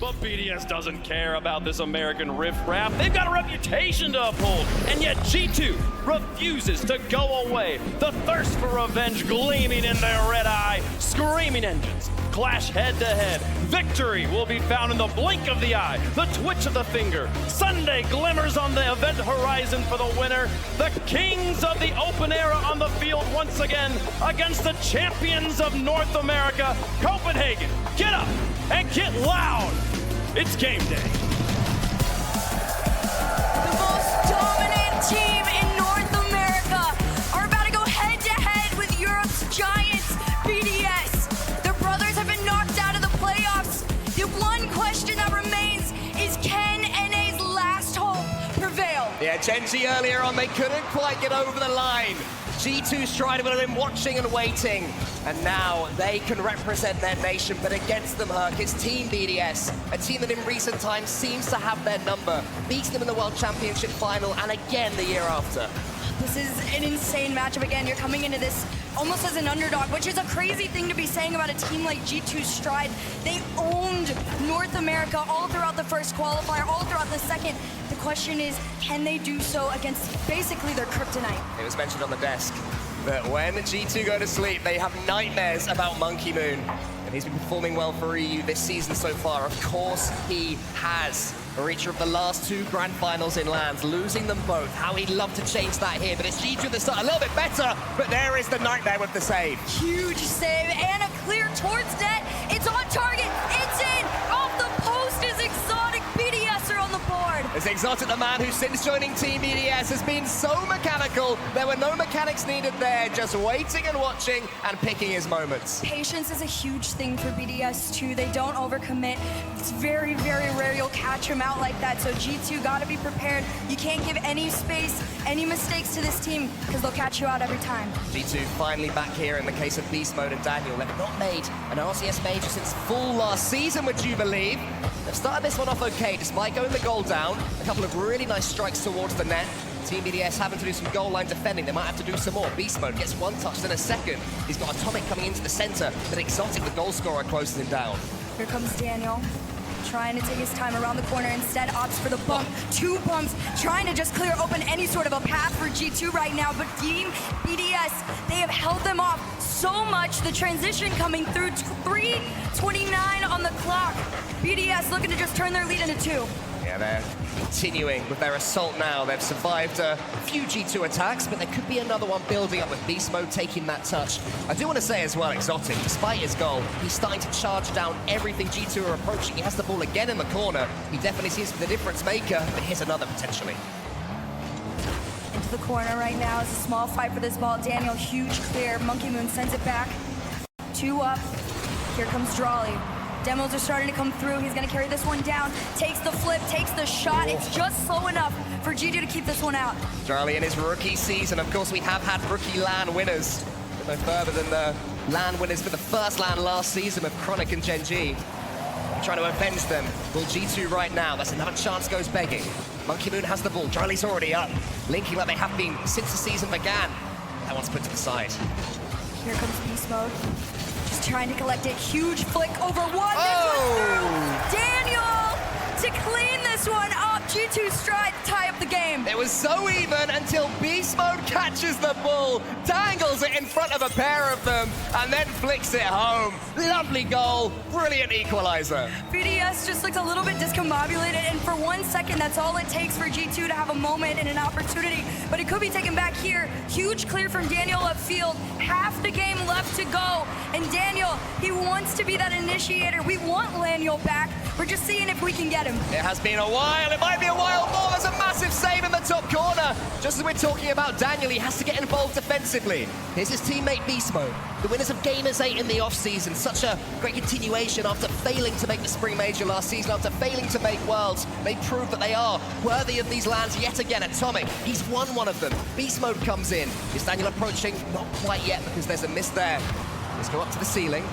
But BDS doesn't care about this American riffraff. They've got a reputation to uphold, and yet G2 refuses to go away. The thirst for revenge gleaming in their red eye. Screaming engines clash head to head. Victory will be found in the blink of the eye, the twitch of the finger. Sunday glimmers on the event horizon for the winner. The kings of the open era on the field once again against the champions of North America, Copenhagen. Get up and get loud. It's game day. The most dominant team in North America are about to go head to head with Europe's giants, BDS. Their brothers have been knocked out of the playoffs. The one question that remains is, can NA's last hope prevail? Yeah, Gen.G earlier on, they couldn't quite get over the line. G2 Strider would have been watching and waiting, and now they can represent their nation, but against them, Herc, it's Team BDS, a team that in recent times seems to have their number, beats them in the World Championship final, and again the year after. This is an insane matchup. Again, you're coming into this almost as an underdog, which is a crazy thing to be saying about a team like G2 Stride. They owned North America all throughout the first qualifier, all throughout the second. The question is, can they do so against basically their kryptonite? It was mentioned on the desk that when G2 go to sleep, they have nightmares about Monkey Moon. And he's been performing well for EU this season so far. Of course he has. A reacher of the last two grand finals in lands, losing them both. How he'd love to change that here, but it's G2 that start a little bit better, but there is the nightmare with the save. Huge save and a clear towards net. It's on target, it's in, off the post is Exotic. BDS are on the board. As Exotic, the man who since joining Team BDS has been so mechanical, there were no mechanics needed there, just waiting and watching and picking his moments. Patience is a huge thing for BDS too. They don't overcommit. It's very, very rare you'll catch them out like that, so G2 gotta be prepared. You can't give any space, any mistakes to this team, because they'll catch you out every time. G2 finally back here in the case of Beast Mode and Daniel. They've not made an RLCS major since full last season, would you believe? They've started this one off okay, despite going the goal down. A couple of really nice strikes towards the net. Team BDS having to do some goal line defending. They might have to do some more. Beast Mode gets one touch, then a second. He's got Atomic coming into the center, but Exotic, the goal scorer, closes him down. Here comes Daniel, trying to take his time around the corner, instead opts for the bump. Two bumps, trying to just clear open any sort of a path for G2 right now, but Team BDS, they have held them off so much. The transition coming through, 3:29 on the clock. BDS looking to just turn their lead into two. Yeah, they're continuing with their assault now. They've survived a few G2 attacks, but there could be another one building up with Beast Mode taking that touch. I do want to say as well, Exotic, despite his goal, he's starting to charge down everything G2 are approaching. He has the ball again in the corner. He definitely seems to be the difference maker, but here's another potentially. Into the corner right now. It's a small fight for this ball. Daniel, huge clear. Monkey Moon sends it back. Two up. Here comes Drawley. Demos are starting to come through. He's going to carry this one down. Takes the flip, takes the shot. It's just slow enough for G2 to keep this one out. Charlie in his rookie season. Of course, we have had rookie LAN winners. But no further than the LAN winners for the first LAN last season with Chronic and Gen.G. Trying to avenge them. Well, G2 right now, that's another chance goes begging. Monkey Moon has the ball. Charlie's already up. Linking like they have been since the season began. That one's put to the side. Here comes Beast Mode. Just trying to collect it. Huge flick over one. Oh! Daniel to clean this one up. G2 Stride to tie up the game. It was so even until Beast Mode catches the ball, dangles it in front of a pair of them, and then flicks it home. Lovely goal, brilliant equalizer. BDS just looked a little bit discombobulated, and for 1 second, that's all it takes for G2 to have a moment and an opportunity, but it could be taken back here. Huge clear from Daniel upfield. Half the game left to go, and Daniel, he wants to be that initiator. We want Laniel back. We're just seeing if we can get him. It has been a while, it might be a while more. There's a massive save in the top corner. Just as we're talking about Daniel, he has to get involved defensively. Here's his teammate Beast Mode, the winners of Gamers 8 in the offseason. Such a great continuation after failing to make the Spring Major last season, after failing to make Worlds. They proved that they are worthy of these lands yet again. Atomic, he's won one of them. Beast Mode comes in. Is Daniel approaching? Not quite yet because there's a miss there. Let's go up to the ceiling.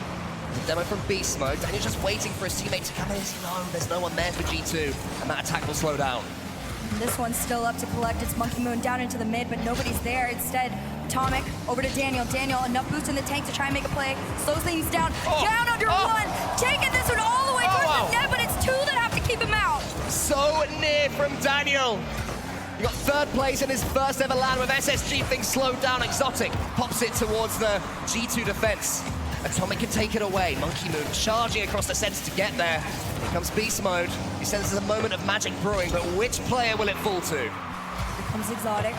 The demo from Beast Mode. Daniel's just waiting for his teammate to come in. No, there's no one there for G2, and that attack will slow down. This one's still up to collect. It's Monkey Moon down into the mid, but nobody's there. Instead, Atomic over to Daniel. Daniel, enough boost in the tank to try and make a play. Slows things down. Down under one. Taking this one all the way towards the net, but it's too near from Daniel. He got third place in his first ever LAN with SSG. Things slowed down. Exotic pops it towards the G2 defense. Atomic can take it away. Monkey Moon charging across the center to get there. Here comes Beast Mode. He senses a moment of magic brewing, but which player will it fall to? Here comes Exotic.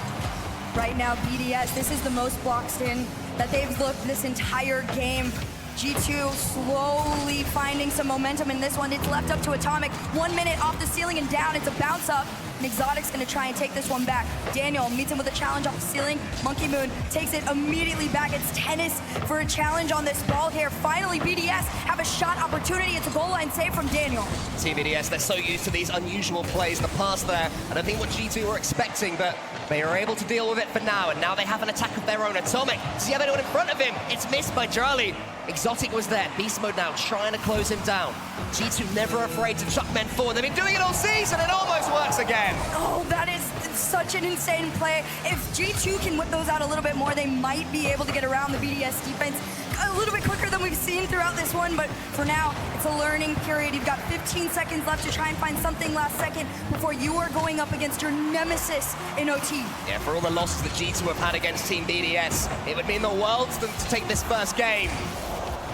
Right now, BDS, this is the most blocks in that they've looked this entire game. G2 slowly finding some momentum in this one. It's left up to Atomic. 1 minute off the ceiling and down. It's a bounce up. And Exotic's gonna try and take this one back. Daniel meets him with a challenge off the ceiling. Monkey Moon takes it immediately back. It's tennis for a challenge on this ball here. Finally, BDS have a shot opportunity. It's a goal line save from Daniel. Team BDS, they're so used to these unusual plays in the past there. I don't think what G2 were expecting, but they are able to deal with it for now, and now they have an attack of their own. Atomic, does he have anyone in front of him? It's missed by Charlie. Exotic was there. Beast Mode now trying to close him down. G2 never afraid to chuck men forward. They've been doing it all season. It almost works again. Oh, that is such an insane play. If G2 can whip those out a little bit more, they might be able to get around the BDS defense a little bit quicker than we've seen throughout this one, but for now, it's a learning period. You've got 15 seconds left to try and find something last second before you are going up against your nemesis in OT. Yeah, for all the losses that G2 have had against Team BDS, it would mean the world to them to take this first game.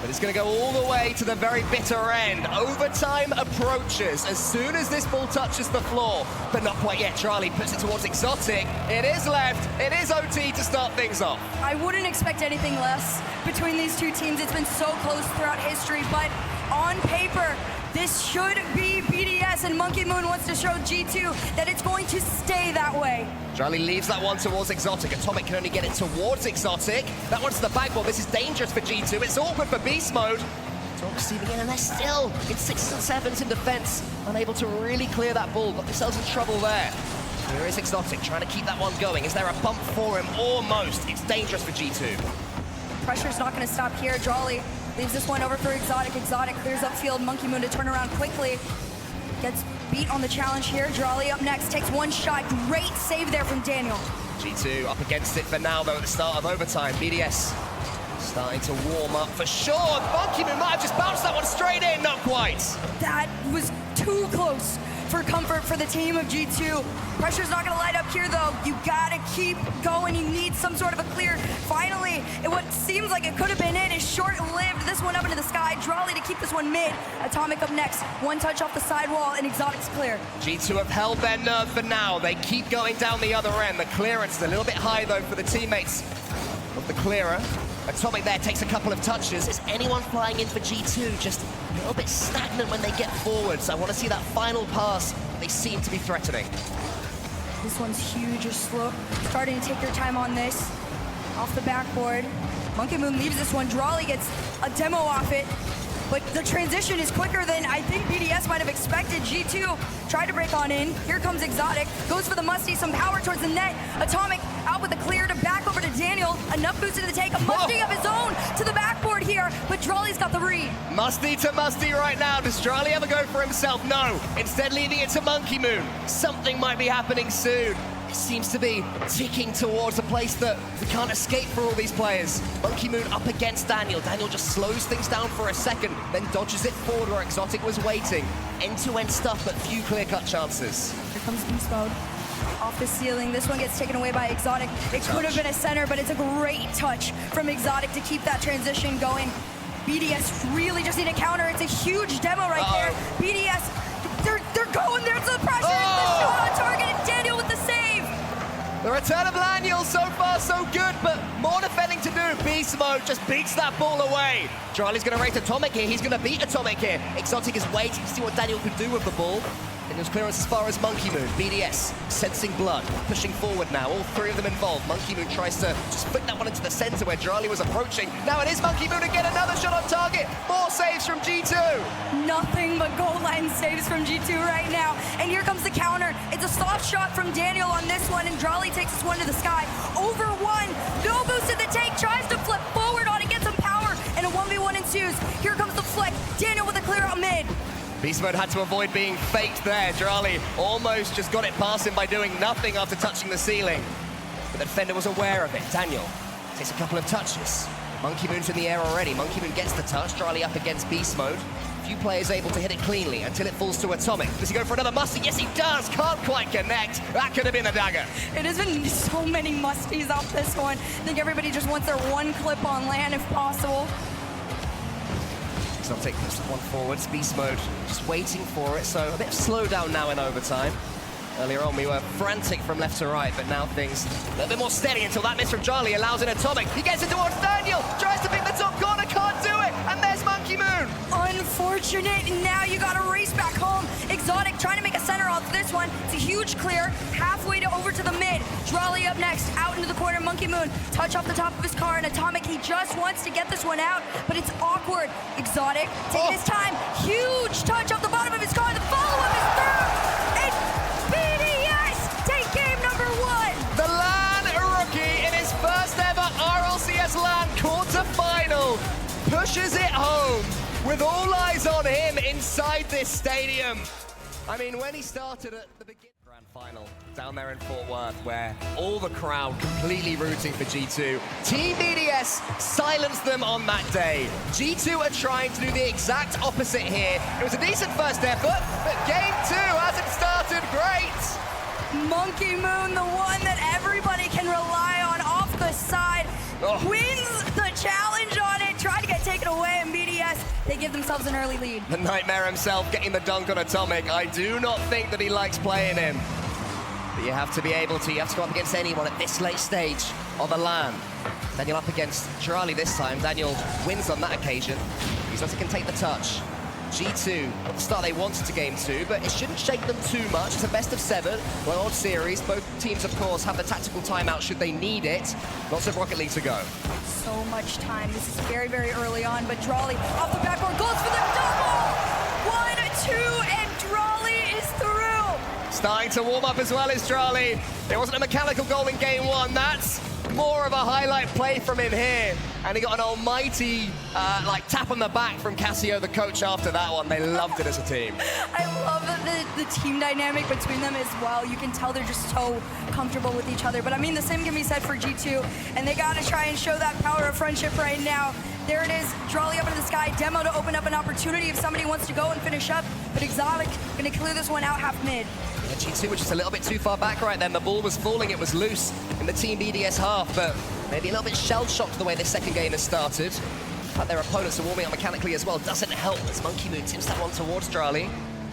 But it's going to go all the way to the very bitter end. Overtime approaches as soon as this ball touches the floor. But not quite yet. Charlie puts it towards Exotic. It is left. It is OT to start things off. I wouldn't expect anything less between these two teams. It's been so close throughout history, but on paper, this should be BDS, and Monkey Moon wants to show G2 that it's going to stay that way. Charlie leaves that one towards Exotic. Atomic can only get it towards Exotic. That one's the backboard. This is dangerous for G2. It's awkward for Beast Mode. Atomic receiving in, and they're still in 6s and 7s in defense. Unable to really clear that ball. Got themselves in trouble there. Here is Exotic trying to keep that one going. Is there a bump for him? Almost. It's dangerous for G2. Pressure's not going to stop here. Jolly leaves this one over for Exotic. Exotic clears upfield. Monkey Moon to turn around quickly. Gets beat on the challenge here. Jolly up next, takes one shot. Great save there from Daniel. G2 up against it for now, though, at the start of overtime. BDS starting to warm up for sure. Monkey Moon might have just bounced that one straight in. Not quite. That was too close for comfort for the team of G2. Pressure's not going to light up here, though. You got to keep going. You need some sort of a clear. Finally, what seems like it could have been it is short-lived. This one up into the sky. Drawley to keep this one mid. Atomic up next. One touch off the sidewall, and Exotic's clear. G2 have held their nerve for now. They keep going down the other end. The clearance is a little bit high, though, for the teammates of the clearer. Atomic there takes a couple of touches. Is anyone flying in for G2? Just a little bit stagnant when they get forwards. I want to see that final pass. They seem to be threatening. This one's huge. You're slow. Starting to take your time on this. Off the backboard. Monkey Moon leaves this one. Drawley gets a demo off it. But the transition is quicker than I think BDS might have expected. G2 tried to break on in. Here comes Exotic. Goes for the Musty. Some power towards the net. Atomic out with the clear to back over to Daniel. Enough boost into the take. A Musty of his own to the backboard here. But Drawley's got the read. Musty to Musty right now. Does Drawley ever go for himself? No. Instead leaving it to Monkey Moon. Something might be happening soon. It seems to be ticking towards a place that we can't escape for all these players. Monkey Moon up against Daniel. Daniel just slows things down for a second, then dodges it forward where Exotic was waiting. End-to-end stuff, but few clear-cut chances. Here comes Beast Mode. Off the ceiling. This one gets taken away by Exotic. It could have been a center, but it's a great touch from Exotic to keep that transition going. BDS really just need a counter. It's a huge demo right there. BDS, they're going. There's the pressure. The shot on target, and Daniel with the save. The return of Laniel, so far so good, but more defending to do. Beast Mode just beats that ball away. Charlie's going to race Atomic here. He's going to beat Atomic here. Exotic is waiting to see what Daniel could do with the ball. Daniel's clearance as far as Monkey Moon. BDS sensing blood, pushing forward now. All three of them involved. Monkey Moon tries to just flick that one into the center where Charlie was approaching. Now it is Monkey Moon again, another shot on target. More saves from G2. Nothing but goal line saves from G2 right now. And here comes the counter. It's a soft shot from Daniel on this one, and Drawley takes this one to the sky. Over one. No boost in the take. Tries to flip forward on it, gets some power, and a 1v1 ensues. Here comes the flick. Daniel with a clear out mid. Beast Mode had to avoid being faked there. Charlie almost just got it past him by doing nothing after touching the ceiling. But the defender was aware of it. Daniel takes a couple of touches. Monkey Moon's in the air already. Monkey Moon gets the touch. Charlie up against Beast Mode. A few players able to hit it cleanly until it falls to Atomic. Does he go for another musty? Yes, he does. Can't quite connect. That could have been a dagger. It has been so many musties off this one. I think everybody just wants their one clip on land if possible. Exotic puts one forwards. Beast mode just waiting for it. So a bit of slowdown now in overtime. Earlier on, we were frantic from left to right, but now things a little bit more steady until that miss from Charlie allows an Atomic. He gets it towards Daniel, tries to pick the top corner, can't do it, and there's Monkey Moon. Unfortunate, now you gotta race back home. Exotic trying to make a center off this one. It's a huge clear, halfway to over to the mid. Drolly up next, out into the corner, Monkey Moon, touch off the top of his car, and Atomic, he just wants to get this one out, but it's awkward. Exotic, taking his time, huge touch off the bottom of his car, the follow-up is through, and BDS take game number 1. The LAN rookie in his first ever RLCS LAN quarter-final pushes it home with all eyes on him inside this stadium. I mean, when he started at the beginning, grand final down there in Fort Worth, where all the crowd completely rooting for G2, Team BDS silenced them on that day. G2 are trying to do the exact opposite here. It was a decent first effort, but game 2 hasn't started great. Monkey Moon, the one that everybody can rely on off the side, wins the challenge on it, tried to get taken away, and BDS, they give themselves an early lead. The Nightmare himself getting the dunk on Atomic. I do not think that he likes playing him. But you have to be able to, you have to go up against anyone at this late stage of a LAN. Daniel up against Charlie this time. Daniel wins on that occasion. Exotic can take the touch. G2, at the start they wanted to game 2, but it shouldn't shake them too much. It's a best of 7, world series. Both teams, of course, have the tactical timeout should they need it. Lots of Rocket League to go. So much time. This is very, very early on, but Drolly off the backboard goes for the double! 1-2, and Drolly is through! Starting to warm up as well as Charlie. It wasn't a mechanical goal in game 1. That's more of a highlight play from him here. And he got an almighty tap on the back from Cassio, the coach, after that one. They loved it as a team. I love the team dynamic between them as well. You can tell they're just so comfortable with each other. But I mean, the same can be said for G2, and they gotta try and show that power of friendship right now. There it is, Drolly up into the sky, demo to open up an opportunity if somebody wants to go and finish up. But Exotic gonna clear this one out half mid. Yeah, G2 was just a little bit too far back right then. The ball was falling, it was loose in the Team BDS half, but maybe a little bit shell-shocked the way this second game has started. But their opponents are warming up mechanically as well. Doesn't help as Monkey Moon tips that one towards Drolly.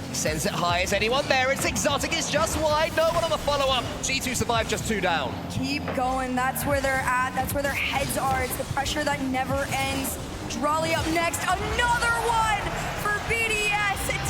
He sends it high. Is anyone there? It's Exotic, it's just wide. No one on the follow-up. G2 survived just 2 down. Keep going, that's where they're at. That's where their heads are. It's the pressure that never ends. Drolly up next, another one for BDS.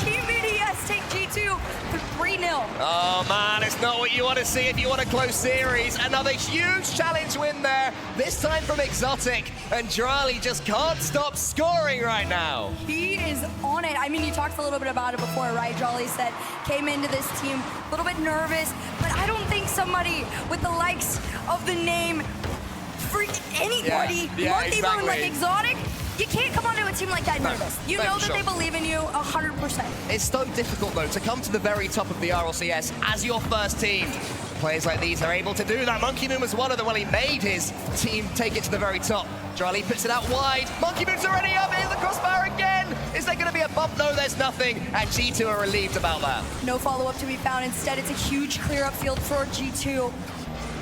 Team BDS take G2 for 3-0. Oh man, it's not what you want to see if you want a close series. Another huge challenge win there, this time from Exotic, and Drolly just can't stop scoring right now. He is on it. I mean, you talked a little bit about it before, right? Drolly said, came into this team a little bit nervous, but I don't think somebody with the likes of the name for anybody, Monkey Moon like Exotic, you can't come onto a team like that nervous. You know that they believe in you 100%. It's so difficult, though, to come to the very top of the RLCS as your first team. Players like these are able to do that. Monkey Moon was one of them. Well, he made his team take it to the very top. Drolly puts it out wide. Monkey Moon's already up. Here's the crossbar again. Is there going to be a bump? No, there's nothing. And G2 are relieved about that. No follow-up to be found. Instead, it's a huge clear-up field for G2.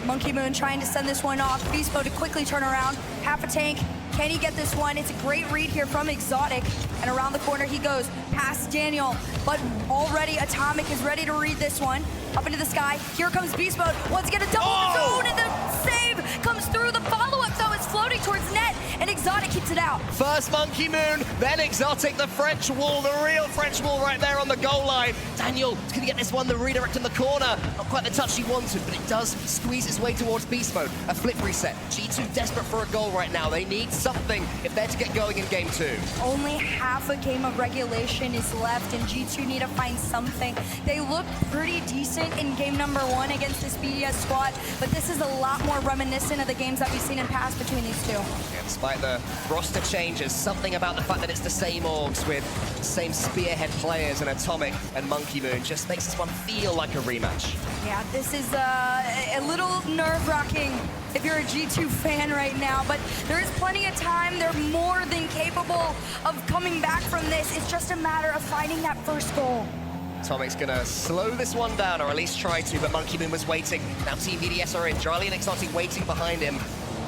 Monkey Moon trying to send this one off. Beast Mode to quickly turn around. Half a tank. Can he get this one? It's a great read here from Exotic. And around the corner he goes, past Daniel. But already Atomic is ready to read this one. Up into the sky. Here comes Beast Mode. Wants to get a double zone, and the save comes through. The follow-up, though, is floating towards net, and Exotic keeps it out. First Monkey Moon, then Exotic, the French wall, the real French wall right there on the goal line. Daniel is going to get this one, the redirect in the corner. Not quite the touch he wanted, but it does squeeze its way towards Beast Mode. A flip reset. G2 desperate for a goal right now. They need something if they're to get going in game 2. Only half a game of regulation is left, and G2 need to find something. They look pretty decent in game number 1 against this BDS squad, but this is a lot more reminiscent of the games that we've seen in past between these two. Yeah, despite the roster changes, something about the fact that it's the same orgs with the same spearhead players and Atomic and Monkey Moon just makes this one feel like a rematch. Yeah, this is a little nerve-wracking if you're a G2 fan right now, but there is plenty of time. They're more than capable of coming back from this. It's just a matter of finding that first goal. Atomic's gonna slow this one down, or at least try to, but Monkey Moon was waiting. Now Team BDS are in. Drali and Exotic waiting behind him,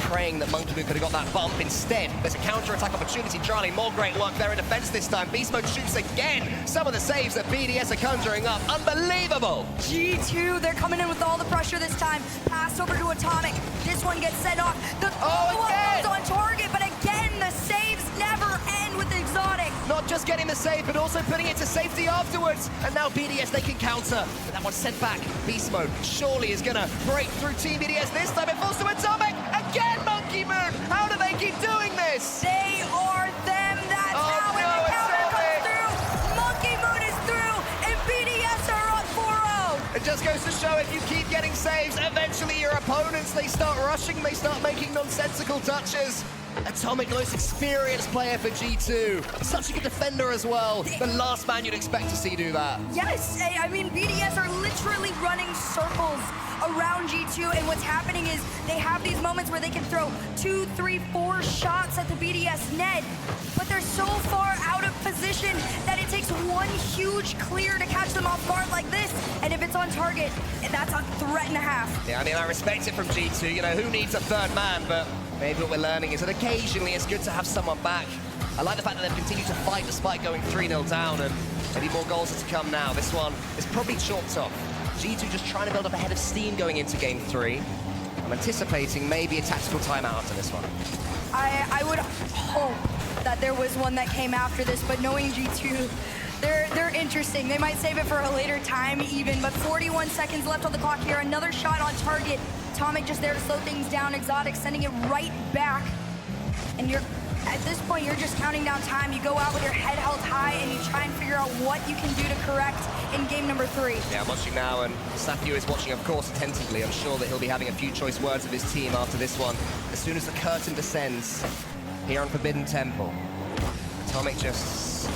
praying that Monkey Moon could have got that bump. Instead, there's a counter-attack opportunity. Drali, more great work there in defense this time. Beast Mode shoots again. Some of the saves that BDS are conjuring up. Unbelievable! G2, they're coming in with all the pressure this time. Pass over to Atomic. This one gets sent off. The follow-up again! goes on target, but again, the saves never end with Exotic. Not just getting the save, but also putting it to safety afterwards. And now BDS, they can counter. But that one's sent back. Beast Mode surely is gonna break through Team BDS. This time it falls to Atomic. Again, Monkey Moon. How do they keep doing this? They are them. That's how no, the counter Atomic. comes through. Monkey Moon is through, and BDS are up 4-0. It just goes to show if you keep getting saves, eventually your opponents, they start rushing, they start making nonsensical touches. Atomic, the most experienced player for G2. Such a good defender as well. The last man you'd expect to see do that. Yes, I mean, BDS are literally running circles around G2, and what's happening is they have these moments where they can throw 2, 3, 4 shots at the BDS net, but they're so far out of position that it takes one huge clear to catch them off guard like this, and if it's on target, that's a threat and a half. Yeah, I mean, I respect it from G2. You know, who needs a third man? But maybe what we're learning is that occasionally it's good to have someone back. I like the fact that they've continued to fight despite going 3-0 down, and maybe more goals are to come now. This one is probably chalked up. G2 just trying to build up a head of steam going into Game 3. I'm anticipating maybe a tactical timeout after this one. I would hope that there was one that came after this, but knowing G2, they're interesting. They might save it for a later time even, but 41 seconds left on the clock here. Another shot on target. Atomic just there to slow things down. Exotic sending it right back. And at this point, you're just counting down time. You go out with your head held high and you try and figure out what you can do to correct in game number 3. Yeah, I'm watching now, and Safio is watching, of course, attentively. I'm sure that he'll be having a few choice words of his team after this one. As soon as the curtain descends here on Forbidden Temple, Atomic just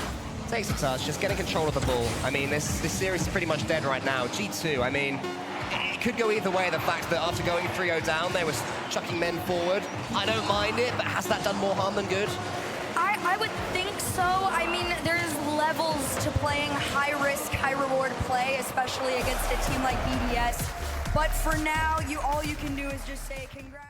takes a touch, just getting control of the ball. I mean, this series is pretty much dead right now. G2, I mean, it could go either way. The fact that after going 3-0 down, they were chucking men forward. I don't mind it, but has that done more harm than good? I would think so. I mean, there's levels to playing high-risk, high-reward play, especially against a team like BDS. But for now, all you can do is just say congrats.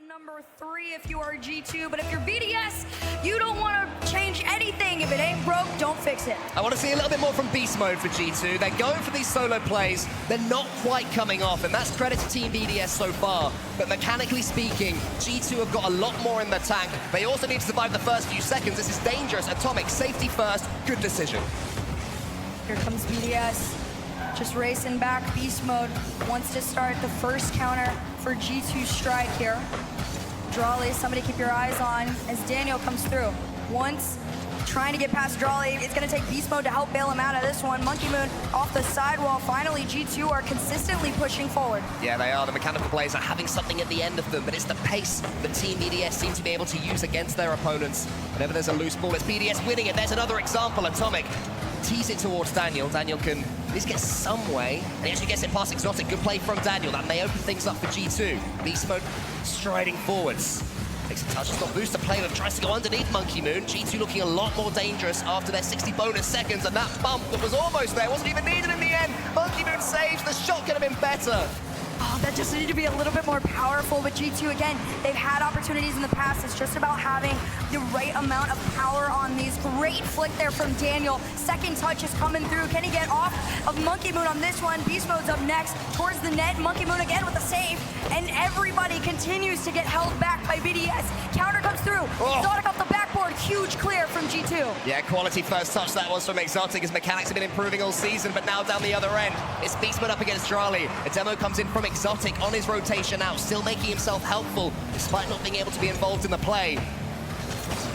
Number 3 if you are G2, but if you're BDS, you don't want to change anything. If it ain't broke, don't fix it. I want to see a little bit more from Beast Mode for G2. They're going for these solo plays. They're not quite coming off, and that's credit to Team BDS so far. But mechanically speaking, G2 have got a lot more in the tank. They also need to survive the first few seconds. This is dangerous. Atomic, safety first. Good decision. Here comes BDS. Just racing back. Beast Mode wants to start the first counter for G2 strike here. Drali, somebody keep your eyes on as Daniel comes through. Once, trying to get past Drali. It's going to take Beast Mode to help bail him out of this one. Monkey Moon off the sidewall. Finally, G2 are consistently pushing forward. Yeah, they are. The mechanical plays are having something at the end of them, but it's the pace that Team BDS seem to be able to use against their opponents. Whenever there's a loose ball, it's BDS winning it. There's another example. Atomic tease it towards Daniel. Daniel can at least get some way, and he actually gets it past Exotic. Good play from Daniel. That may open things up for G2. Beast Mode striding forwards. Takes a touch, it's not booster play, but tries to go underneath Monkey Moon. G2 looking a lot more dangerous after their 60 bonus seconds, and that bump that was almost there wasn't even needed in the end. Monkey Moon saves, the shot could have been better. Oh, that just needed to be a little bit more powerful, but G2, again, they've had opportunities in the past. It's just about having the right amount of power on these. Great flick there from Daniel. Second touch is coming through. Can he get off of Monkey Moon on this one? Beast Mode's up next, towards the net. Monkey Moon again with a save, and everybody continues to get held back by BDS. Counter comes through. Exotic off the backboard. Huge clear from G2. Yeah, quality first touch that was from Exotic. His mechanics have been improving all season, but now down the other end, it's Beast Mode up against Drali. A demo comes in from Exotic on his rotation out, still making himself helpful despite not being able to be involved in the play.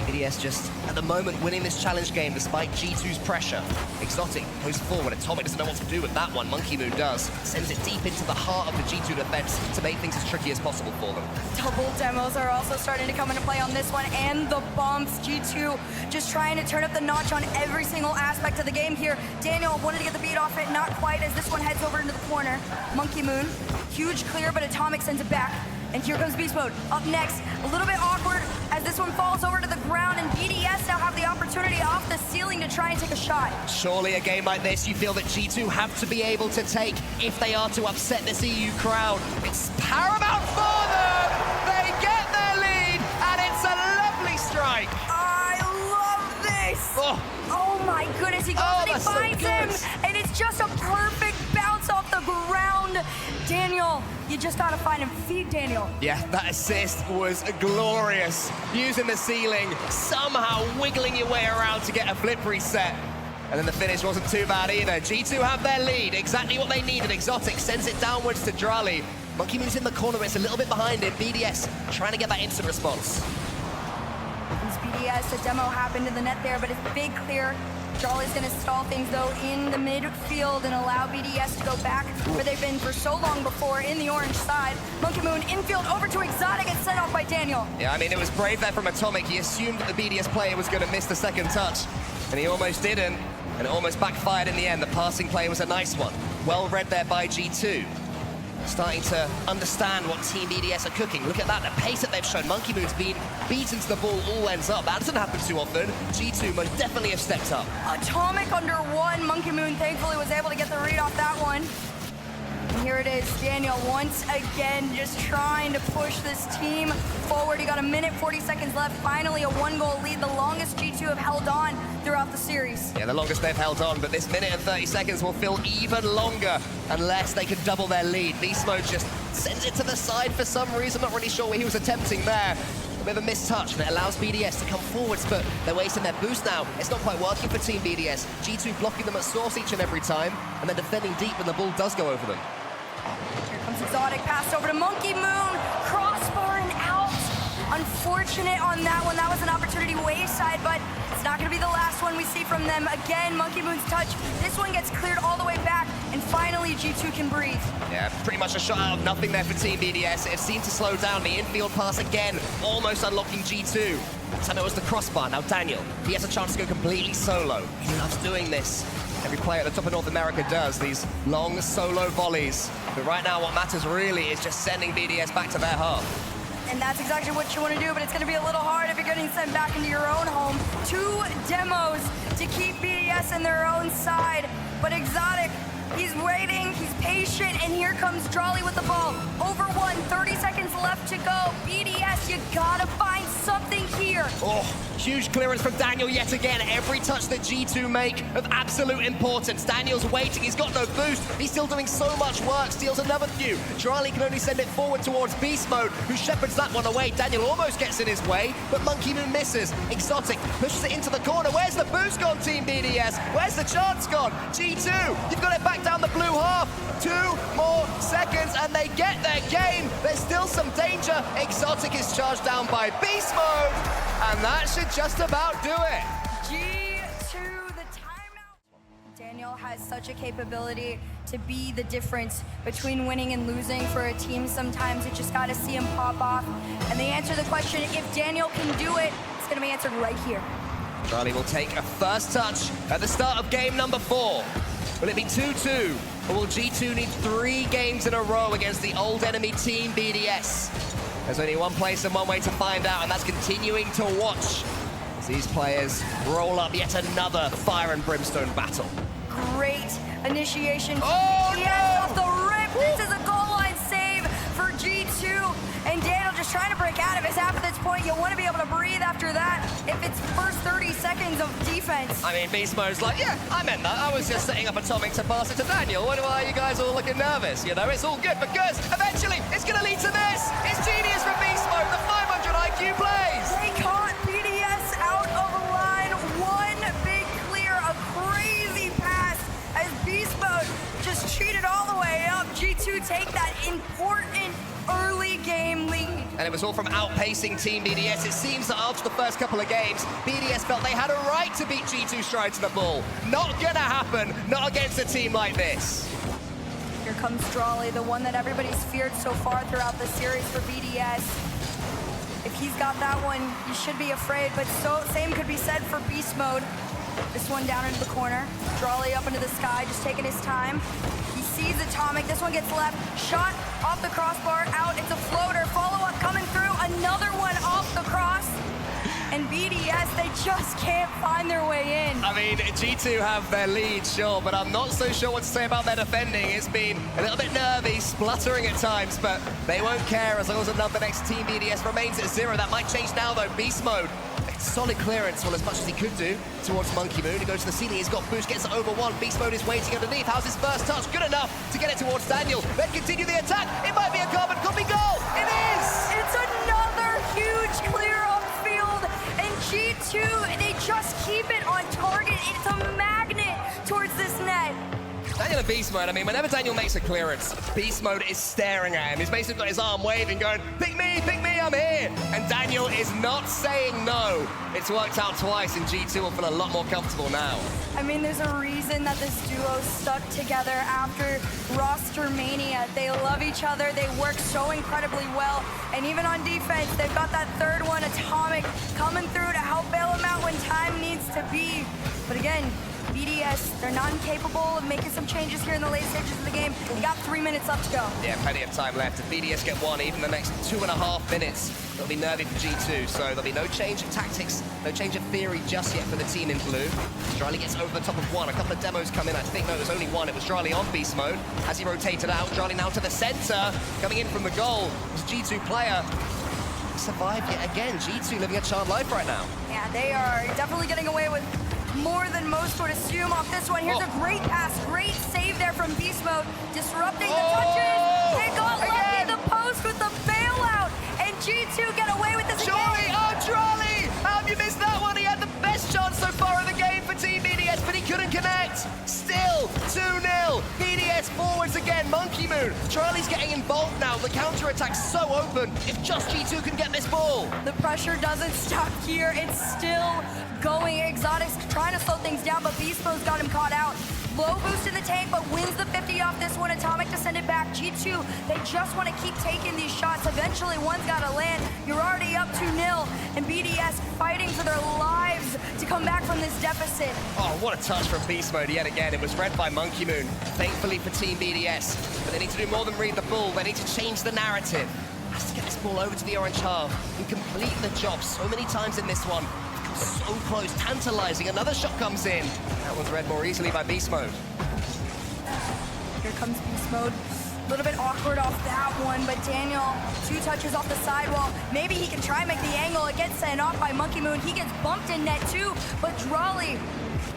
BDS just, at the moment, winning this challenge game despite G2's pressure. Exotic goes forward. Atomic doesn't know what to do with that one. Monkey Moon does. Sends it deep into the heart of the G2 defense to make things as tricky as possible for them. Double demos are also starting to come into play on this one, and the bumps. G2 just trying to turn up the notch on every single aspect of the game here. Daniel wanted to get the beat off it, not quite, as this one heads over into the corner. Monkey Moon, huge clear, but Atomic sends it back. And here comes Beast Mode. Up next, a little bit awkward as this one falls over to the ground, and BDS now have the opportunity off the ceiling to try and take a shot. Surely a game like this you feel that G2 have to be able to take if they are to upset this EU crowd. It's paramount for them! They get their lead, and it's a lovely strike! I love this! Oh my goodness, he goes and he finds him, and it's just a perfect bounce off the ground. Daniel, you just gotta find him. Feed Daniel. Yeah, that assist was glorious. Using the ceiling, somehow wiggling your way around to get a flip reset. And then the finish wasn't too bad either. G2 have their lead, exactly what they needed. Exotic sends it downwards to Drali. Monkey Moon's in the corner, it's a little bit behind him. BDS trying to get that instant response. BDS, a demo happened in the net there, but it's big clear. Jolly's gonna stall things though in the midfield and allow BDS to go back where they've been for so long before in the orange side. Monkey Moon infield over to Exotic and sent off by Daniel. Yeah, I mean, it was brave there from Atomic. He assumed that the BDS player was gonna miss the second touch, and he almost didn't, and it almost backfired in the end. The passing play was a nice one. Well read there by G2. Starting to understand what Team BDS are cooking. Look at that, the pace that they've shown. Monkey Moon's been beaten to the ball all ends up. That doesn't happen too often. G2 most definitely have stepped up. Atomic under one. Monkey Moon thankfully was able to get the read off that one. And here it is, Daniel once again just trying to push this team forward. He got 1 minute, 40 seconds left. Finally a 1-goal lead, the longest G2 have held on throughout the series. Yeah, the longest they've held on, but this minute and 30 seconds will feel even longer unless they can double their lead. Beast Mode just sends it to the side for some reason. Not really sure what he was attempting there. A bit of a missed touch, and it allows BDS to come forwards, but they're wasting their boost now. It's not quite working for Team BDS. G2 blocking them at source each and every time, and then defending deep when the ball does go over them. Here comes Exotic, passed over to Monkey Moon, crossbar and out. Unfortunate on that one. That was an opportunity wayside, but it's not going to be the last one we see from them. Again, Monkey Moon's touch. This one gets cleared all the way back, and finally G2 can breathe. Yeah, pretty much a shot out of nothing there for Team BDS. It seemed to slow down. The infield pass again, almost unlocking G2. This time it was the crossbar. Now Daniel, he has a chance to go completely solo. He loves doing this. Every player at the top of North America does, these long solo volleys. But right now what matters really is just sending BDS back to their half. And that's exactly what you want to do, but it's going to be a little hard if you're getting sent back into your own home. 2 demos to keep BDS in their own side. But Exotic, he's waiting, he's patient, and here comes Drali with the ball. Over 1, 30 seconds left to go. BDS, you gotta find something here. Oh, huge clearance from Daniel yet again. Every touch that G2 make of absolute importance. Daniel's waiting, he's got no boost. He's still doing so much work, steals another few. Drali can only send it forward towards Beast Mode, who shepherds that one away. Daniel almost gets in his way, but Monkey Moon misses. Exotic pushes it into the corner. Where's the boost gone, Team BDS? Where's the chance gone? G2, you've got it back down the blue half. 2 more seconds and they get their game. There's still some danger. Exotic is charged down by Beast Mode, and that should just about do it. G2, the timeout. Daniel has such a capability to be the difference between winning and losing for a team. Sometimes you just got to see him pop off. And they answer the question, if Daniel can do it, it's going to be answered right here. Charlie will take a first touch at the start of game number 4. Will it be 2-2? Or will G2 need 3 games in a row against the old enemy Team BDS? There's only one place and one way to find out, and that's continuing to watch as these players roll up yet another fire and brimstone battle. Great initiation. Oh, yes, no! off the rip. This is a goal line save for G2. And Daniel just trying to break out of it. After this point, you'll want to be able to breathe after that if it's first 30 seconds of defense. I mean, Beast Mode's like, yeah, I meant that. I was just setting up Atomic to pass it to Daniel. Why are you guys all looking nervous? You know, it's all good because eventually it's going to lead to this. It's genius from Beast Mode. The 500 IQ plays. They caught BDS out of the line. One big clear, a crazy pass as Beast Mode just cheated all the way up. G2 take that important early game lead. And it was all from outpacing Team BDS. It seems that after the first couple of games, BDS felt they had a right to beat G2 straight to the ball. Not gonna happen, not against a team like this. Here comes Drali, the one that everybody's feared so far throughout the series for BDS. If he's got that one, you should be afraid, but same could be said for Beast Mode. This one down into the corner. Drawley up into the sky, just taking his time. He sees Atomic. This one gets left. Shot off the crossbar, out. It's a floater. Follow-up coming through. Another one off the cross. And BDS, they just can't find their way in. I mean, G2 have their lead, sure, but I'm not so sure what to say about their defending. It's been a little bit nervy, spluttering at times, but they won't care as long as the next team BDS remains at 0. That might change now, though. Beast mode. Solid clearance, well, as much as he could do towards Monkey Moon. He goes to the ceiling, he's got boost, gets it over one. Beast mode is waiting underneath. How's his first touch? Good enough to get it towards Daniel. Then continue the attack. It might be a carbon copy goal. It is! It's another huge clear upfield. And G2, they just keep it on target. It's a magnet towards this net. Daniel in Beast Mode, I mean, whenever Daniel makes a clearance, Beast Mode is staring at him. He's basically got his arm waving, going, pick me, I'm here. And Daniel is not saying no. It's worked out twice, and G2 will feel a lot more comfortable now. I mean, there's a reason that this duo stuck together after roster mania. They love each other, they work so incredibly well. And even on defense, they've got that third one, Atomic, coming through to help bail them out when time needs to be. But again, BDS, they're not incapable of making some changes here in the late stages of the game. We got 3 minutes left to go. Yeah, plenty of time left. If BDS get one, even the next 2.5 minutes, it'll be nervy for G2. So there'll be no change of tactics, no change of theory just yet for the team in blue. Dryly gets over the top of one. A couple of demos come in. I think no, it was only one. It was Dryly on Beast Mode. As he rotated out, Dryly now to the center. Coming in from the goal, it's a G2 player. Survived yet again. G2 living a charmed life right now. Yeah, they are definitely getting away with more than most would assume off this one. Here's a great pass, great save there from Beast Mode, disrupting the touches. They got lucky, the post with the bailout, and G2 get away with this again. Dryly! How have you missed that one? He had the best chance so far in the game for Team BDS, but he couldn't connect. Still 2-0. BDS forwards again. Monkey Moon. Dryly's getting involved now. The counter-attack's so open. If just G2 can get this ball. The pressure doesn't stop here. It's still going. Exotic's trying to slow things down, but Beast Mode's got him caught out. Low boost in the tank, but wins the 50 off this one. Atomic to send it back. G2, they just want to keep taking these shots. Eventually, one's got to land. You're already up 2-0, and BDS fighting for their lives to come back from this deficit. Oh, what a touch from Beast Mode yet again. It was read by Monkey Moon, thankfully for Team BDS. But they need to do more than read the ball. They need to change the narrative. Has to get this ball over to the orange half and complete the job so many times in this one. So close, tantalizing. Another shot comes in. That one's read more easily by Beast Mode. Here comes Beast Mode. A little bit awkward off that one, but Daniel, 2 touches off the sidewall. Maybe he can try and make the angle. It gets sent off by Monkey Moon. He gets bumped in net too, but Drawley,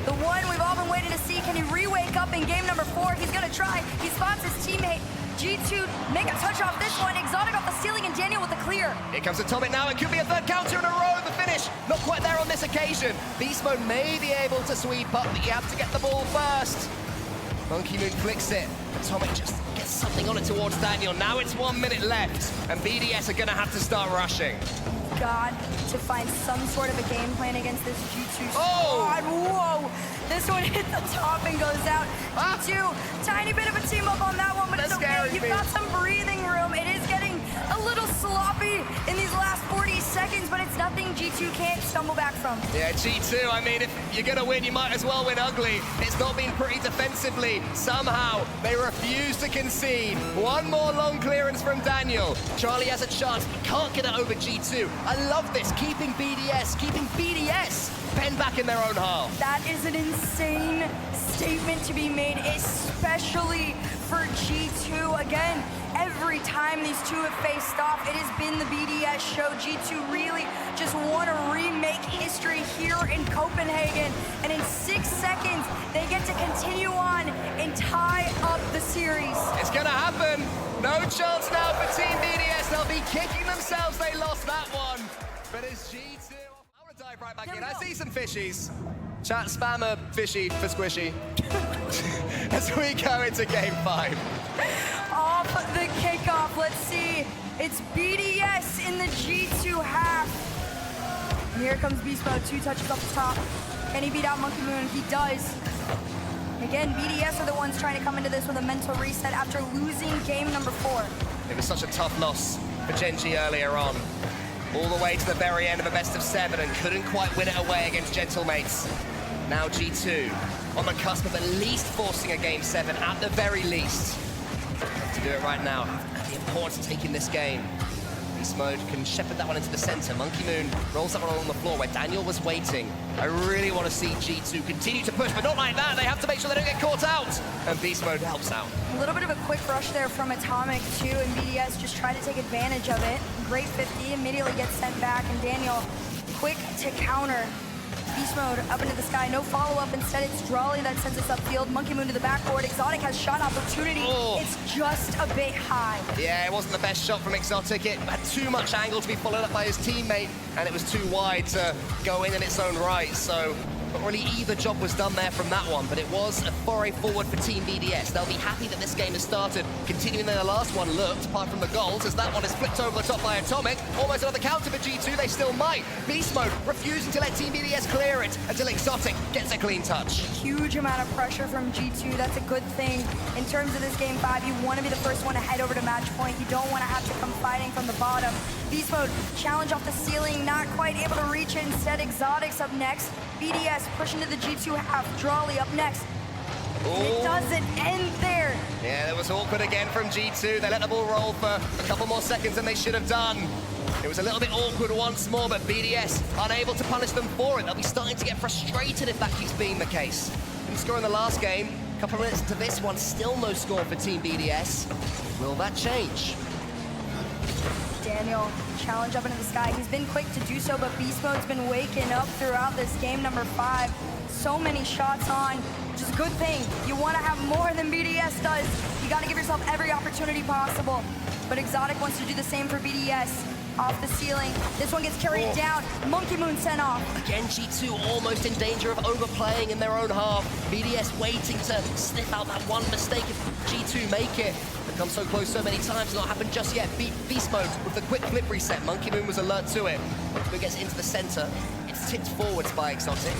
the one we've all been waiting to see, can he re-wake up in game number 4? He's gonna try. He spots his teammate. G2 make a touch off this one. Exotic off the ceiling, and Daniel with the clear. Here comes Atomic now. It could be a third counter in a row. The finish, not quite there on this occasion. Beast Mode may be able to sweep up, but you have to get the ball first. Monkey Moon flicks it. Atomic just gets something on it towards Daniel. Now it's 1 minute left, and BDS are going to have to start rushing. Got to find some sort of a game plan against this G2 squad. Oh! Whoa! This one hit the top and goes out. G2, tiny bit of a team up on that one, but it's okay. You've got some breathing room. It is getting a little sloppy in these last 40 seconds, but it's nothing G2 can't stumble back from. Yeah, G2, I mean, if you're going to win, you might as well win ugly. It's not been pretty defensively. Somehow, they refuse to concede. One more long clearance from Daniel. Charlie has a chance, but can't get it over G2. I love this, keeping BDS penned back in their own half. That is an insane statement to be made, especially for G2. Again, every time these two have faced off, it has been the BDS show. G2 really just want to remake history here in Copenhagen. And in 6 seconds, they get to continue on and tie up the series. It's going to happen. No chance now for Team BDS. They'll be kicking themselves. They lost that one. But it's G2. I want to dive right back in. I see some fishies. Chat spammer fishy for squishy. As we go into game 5. Off the kickoff, let's see. It's BDS in the G2 half. And here comes Beast Mode, 2 touches off the top. Can he beat out Monkey Moon? He does. Again, BDS are the ones trying to come into this with a mental reset after losing game number 4. It was such a tough loss for Gen.G earlier on. All the way to the very end of a best of 7 and couldn't quite win it away against Gentlemates. Now G2 on the cusp of at least forcing a Game 7, at the very least. To do it right now, the importance of taking this game. Beast Mode can shepherd that one into the center. Monkey Moon rolls that one along the floor where Daniel was waiting. I really want to see G2 continue to push, but not like that. They have to make sure they don't get caught out. And Beast Mode helps out. A little bit of a quick rush there from Atomic too, and BDS just tried to take advantage of it. Great 50, immediately gets sent back, and Daniel quick to counter. Beast Mode up into the sky, no follow-up. Instead, it's Drawley that sends us upfield. Monkey Moon to the backboard. Exotic has shot opportunity. Oh. It's just a bit high. Yeah, it wasn't the best shot from Exotic. It had too much angle to be followed up by his teammate, and it was too wide to go in its own right. So not really either job was done there from that one, but it was a foray forward for Team BDS. They'll be happy that this game has started, continuing their last one looked, apart from the goals, as that one is flipped over the top by Atomic. Almost another counter for G2, they still might. Beast Mode refusing to let Team BDS clear it until Exotic gets a clean touch. Huge amount of pressure from G2. That's a good thing. In terms of this Game 5, you want to be the first one to head over to match point. You don't want to have to come fighting from the bottom. Beast Mode, challenge off the ceiling, not quite able to reach it. Instead, Exotic's up next. BDS pushing to the G2 half. Drawley up next. It doesn't end there. Yeah, that was awkward again from G2. They let the ball roll for a couple more seconds than they should have done. It was a little bit awkward once more, but BDS unable to punish them for it. They'll be starting to get frustrated if that keeps being the case. Didn't score in the last game. A couple of minutes into this one, still no score for Team BDS. Will that change? Daniel, challenge up into the sky. He's been quick to do so, but Beast Mode's been waking up throughout this game number 5. So many shots on, which is a good thing. You want to have more than BDS does. You got to give yourself every opportunity possible. But Exotic wants to do the same for BDS. Off the ceiling. This one gets carried down. Monkey Moon sent off. Again, G2 almost in danger of overplaying in their own half. BDS waiting to sniff out that one mistake if G2 make it. They've come so close so many times, not happened just yet. Beast Mode with the quick flip reset. Monkey Moon was alert to it. Monkey Moon gets into the center. It's tipped forwards by Exotic.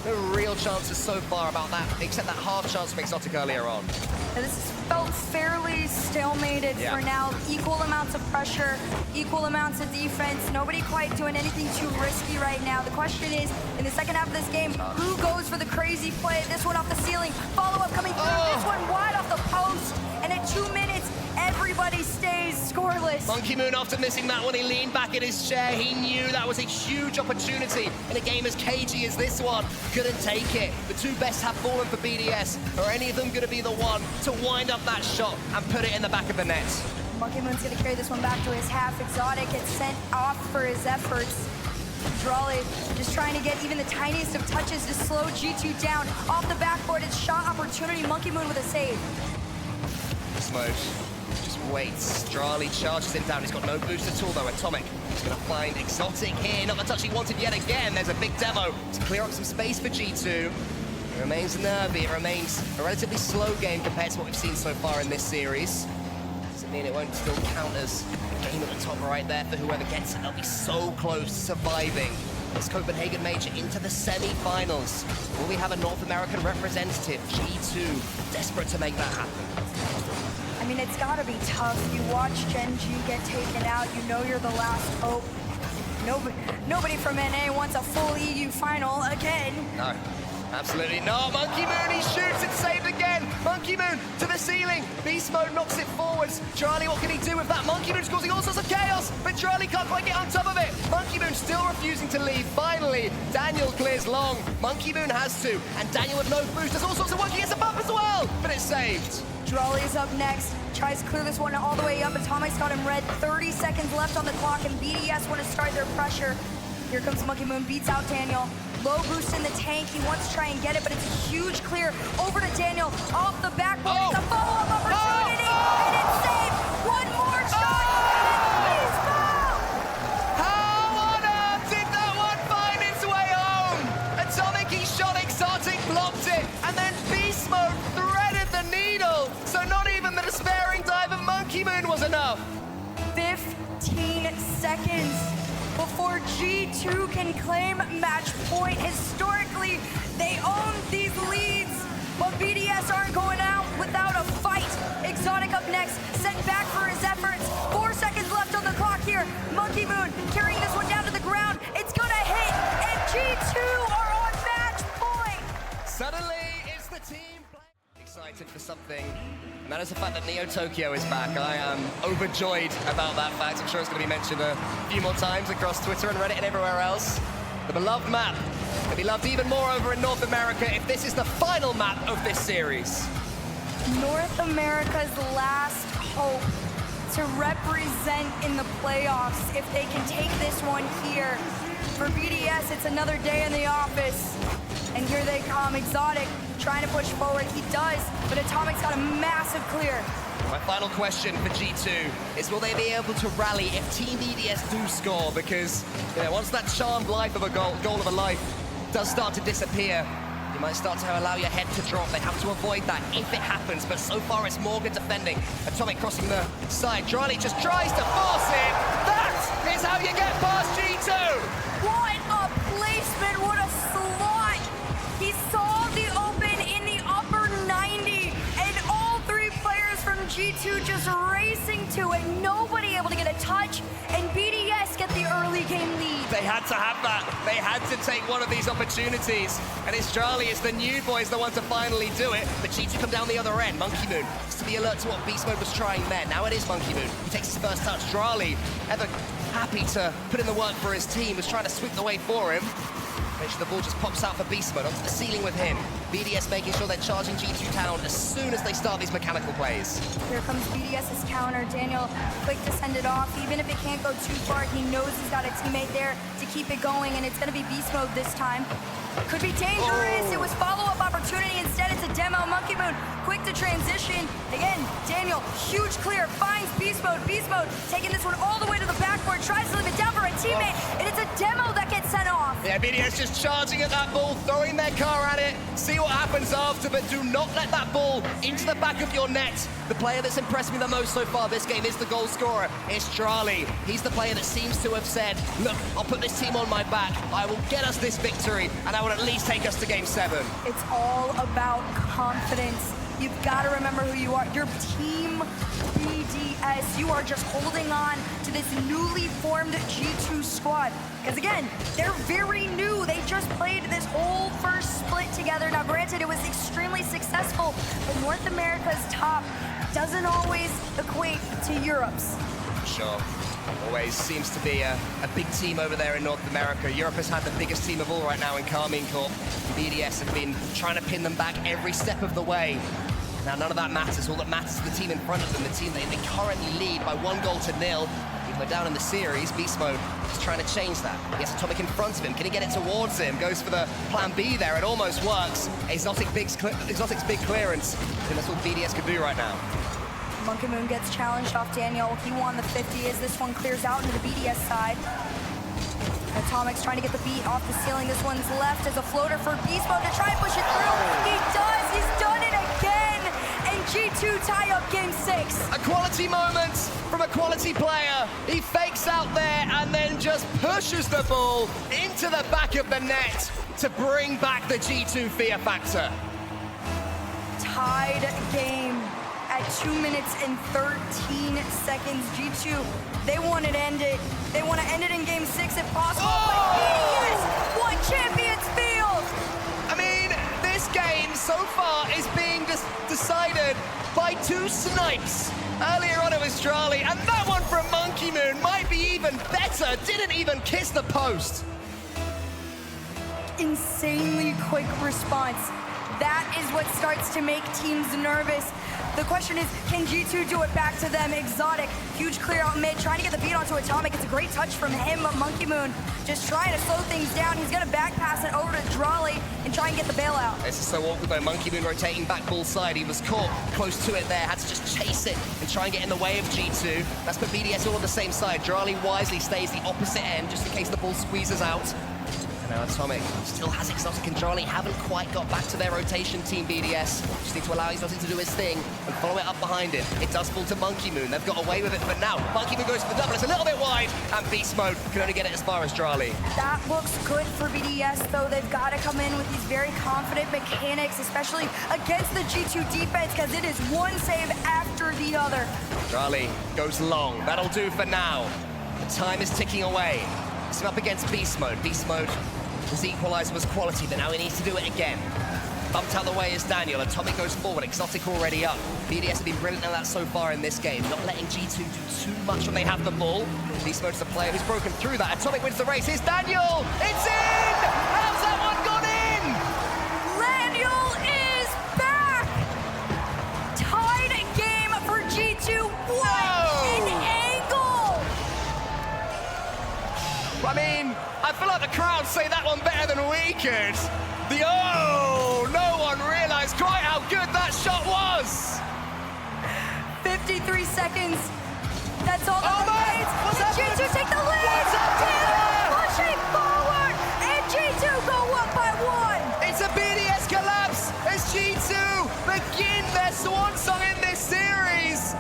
No real chances so far about that, except that half chance from Exotic earlier on. Now, this has felt fairly stalemated for now. Equal amounts of pressure, equal amounts of defense. Nobody quite doing anything too risky right now. The question is, in the second half of this game, who goes for the crazy play? This one off the ceiling, follow-up coming through. This one wide off the post. And at 2 minutes, everybody stays scoreless. Monkey Moon, after missing that one, he leaned back in his chair. He knew that was a huge opportunity in a game as cagey as this one. Couldn't take it. The two best have fallen for BDS. Are any of them going to be the one to wind up that shot and put it in the back of the net? Monkey Moon's going to carry this one back to his half. Exotic gets sent off for his efforts. Drawley just trying to get even the tiniest of touches to slow G2 down. Off the backboard, it's shot opportunity. Monkey Moon with a save. Mode just waits. Drawley charges him down. He's got no boost at all though. Atomic is going to find Exotic here. Not the touch he wanted yet again. There's a big demo to clear up some space for G2. It remains nervy. It remains a relatively slow game compared to what we've seen so far in this series. Doesn't mean it won't still count as a game at the top right there for whoever gets it. They'll be so close surviving this Copenhagen major into the semi-finals. Will we have a North American representative? G2 desperate to make that happen. I mean, it's got to be tough. You watch Gen.G get taken out, you know you're the last hope. Nobody from NA wants a full EU final again. No, absolutely not. Monkey Moon, he shoots, it's saved again. Monkey Moon to the ceiling. Beast Mode knocks it forwards. Charlie, what can he do with that? Monkey Moon's causing all sorts of chaos, but Charlie can't quite get on top of it. Monkey Moon still refusing to leave. Finally, Daniel clears long. Monkey Moon has to, and Daniel with no boost does all sorts of work. He gets a bump as well, but it's saved. Drawley's up next. Tries to clear this one all the way up. Atomic's got him red. 30 seconds left on the clock, and BDS want to start their pressure. Here comes Monkey Moon, beats out Daniel. Low boost in the tank. He wants to try and get it, but it's a huge clear. Over to Daniel, off the backboard. It's a follow-up opportunity, and it's saved. One more shot, and it's foul! How on earth did that one find its way home? Atomic, he shot Exotic, blocked it, and then Beast Mode threaded the needle. So not even the despairing dive of Monkey Moon was enough. 15 seconds before G2 can claim match point. Historically, they own these leads, but BDS aren't going out without a fight. Exotic up next, sent back for his efforts. 4 seconds left on the clock here. Monkey Moon carrying this one down to the ground. It's gonna hit, and G2 are on match point. excited for something, and that is the fact that Neo Tokyo is back. I am overjoyed about that fact. I'm sure it's going to be mentioned a few more times across Twitter and Reddit and everywhere else. The beloved map will be loved even more over in North America if this is the final map of this series. North America's last hope to represent in the playoffs if they can take this one here. For BDS, it's another day in the office. And here they come, Exotic trying to push forward. He does, but Atomic's got a massive clear. My final question for G2 is, will they be able to rally if Team BDS do score? Because, you know, once that charmed life of a goal of a life does start to disappear, you might start to allow your head to drop. They have to avoid that if it happens, but so far it's Morgan defending. Atomic crossing the side. Dryly just tries to force it. That is how you get past G2! What a placement, what a slot! He saw the open in the upper 90, and all three players from G2 just racing to it. Nobody able to get a touch, and BDS get the early game lead. They had to have that. They had to take one of these opportunities. And Istrali is the new boys, the one to finally do it. But G2 come down the other end. Monkey Moon, just to be alert to what Beast Mode was trying there. Now it is Monkey Moon. He takes his first touch. Drali, ever happy to put in the work for his team, was trying to sweep the way for him. Make sure the ball just pops out for Beast Mode onto the ceiling with him. BDS making sure they're charging G2 down as soon as they start these mechanical plays. Here comes BDS's counter. Daniel quick to send it off. Even if it can't go too far, he knows he's got a teammate there to keep it going, and it's going to be Beast Mode this time. Could be dangerous. Oh. It was follow-up opportunity. Instead, it's a demo. Monkey Moon quick to transition. Again, Daniel, huge clear, finds Beast Mode. Beast Mode taking this one all the way to the backboard, tries to leave it down for a teammate, and it's a demo that gets sent off. Yeah, BDS just charging at that ball, throwing their car at it, see what happens after, but do not let that ball into the back of your net. The player that's impressed me the most so far this game is the goal scorer. It's Drali. He's the player that seems to have said, look, I'll put this team on my back. I will get us this victory, and I will at least take us to Game 7. It's all about confidence. You've got to remember who you are. Your team, BDS, you are just holding on to this newly formed G2 squad. Because again, they're very new. They just played this whole first split together. Now granted, it was extremely successful, but North America's top doesn't always equate to Europe's. Sure. Always seems to be a big team over there in North America. Europe has had the biggest team of all right now in Carmine Corp. BDS have been trying to pin them back every step of the way. Now, none of that matters. All that matters is the team in front of them, the team that they currently lead by 1-0 Even though down in the series, Beast Mode is trying to change that. He has Atomic in front of him. Can he get it towards him? Goes for the plan B there. It almost works. Exotic's big clearance. And that's all BDS could do right now. Monkey Moon gets challenged off Daniel. He won the 50 as this one clears out into the BDS side. Atomic's trying to get the beat off the ceiling. This one's left as a floater for Beast Mode to try and push it through. He does. He's done it again. And G2 tie up Game 6. A quality moment from a quality player. He fakes out there and then just pushes the ball into the back of the net to bring back the G2 fear factor. Tied game at 2 minutes and 13 seconds. G2, they want it ended. They want to end it in Game 6 if possible. Oh! But BDS won Champions Field. I mean, this game so far is being decided by 2 snipes. Earlier on it was Drali, and that one from Monkey Moon might be even better. Didn't even kiss the post. Insanely quick response. That is what starts to make teams nervous. The question is, can G2 do it back to them? Exotic, huge clear out mid, trying to get the beat onto Atomic. It's a great touch from him, but Monkey Moon just trying to slow things down. He's gonna back pass it over to Drali and try and get the bailout. This is so awkward though. Monkey Moon rotating back ball side. He was caught close to it there, had to just chase it and try and get in the way of G2. That's put BDS all on the same side. Drali wisely stays the opposite end just in case the ball squeezes out. Now Atomic still has Exotic and Drali, haven't quite got back to their rotation, Team BDS. Just need to allow Exotic to do his thing and follow it up behind it. It does fall to Monkey Moon. They've got away with it, but now Monkey Moon goes for the double. It's a little bit wide, and Beast Mode can only get it as far as Drali. That looks good for BDS, though. They've got to come in with these very confident mechanics, especially against the G2 defense, because it is one save after the other. Drali goes long. That'll do for now. The time is ticking away. It's up against Beast Mode. Beast Mode, his equalizer was quality, but now he needs to do it again. Bumped out the way is Daniel. Atomic goes forward. Exotic already up. BDS have been brilliant at that so far in this game. Not letting G2 do too much when they have the ball. Beast Mode's the player who's broken through that. Atomic wins the race. Here's Daniel. It's in! How's that one gone in? Daniel is back! Tied game for G2. What an angle! I mean, I feel like the crowd say that one better than we could. No one realized quite how good that shot was. 53 seconds. That's all that Oh, man! remains. What's And happening? G2 take the lead. What's happening there? Pushing forward, and G2 go up by 1. It's a BDS collapse as G2 begin their swan song in this series.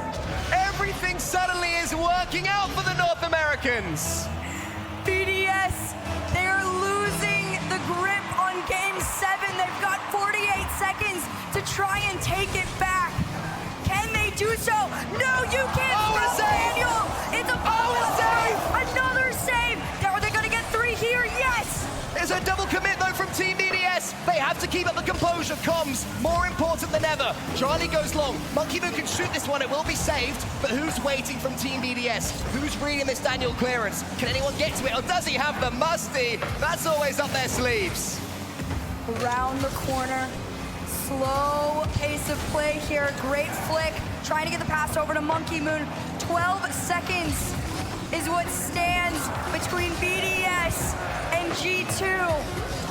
Everything suddenly is working out for the North Americans. BDS, they are losing the grip on Game 7. They've got 48 seconds to try and take it back. Can they do so? No, you can't Oh, stop a save! Daniel. It's a a save! Another save. Are they going to get 3 here? Yes. There's a double commit though from Team BDS. They have to keep up the composure. Comms, more important than ever. Charlie goes long. Monkey Moon can shoot this one. It will be saved. But who's waiting from Team BDS? Who's reading this Daniel clearance? Can anyone get to it? Or does he have the musty? That's always up their sleeves. Around the corner. Slow pace of play here. Great flick. Trying to get the pass over to Monkey Moon. 12 seconds is what stands between BDS and G2.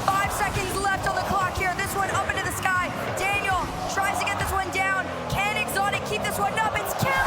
5 seconds left on the clock here. This one up into the sky. Daniel tries to get this one down. Can Exotic keep this one up? It's killed!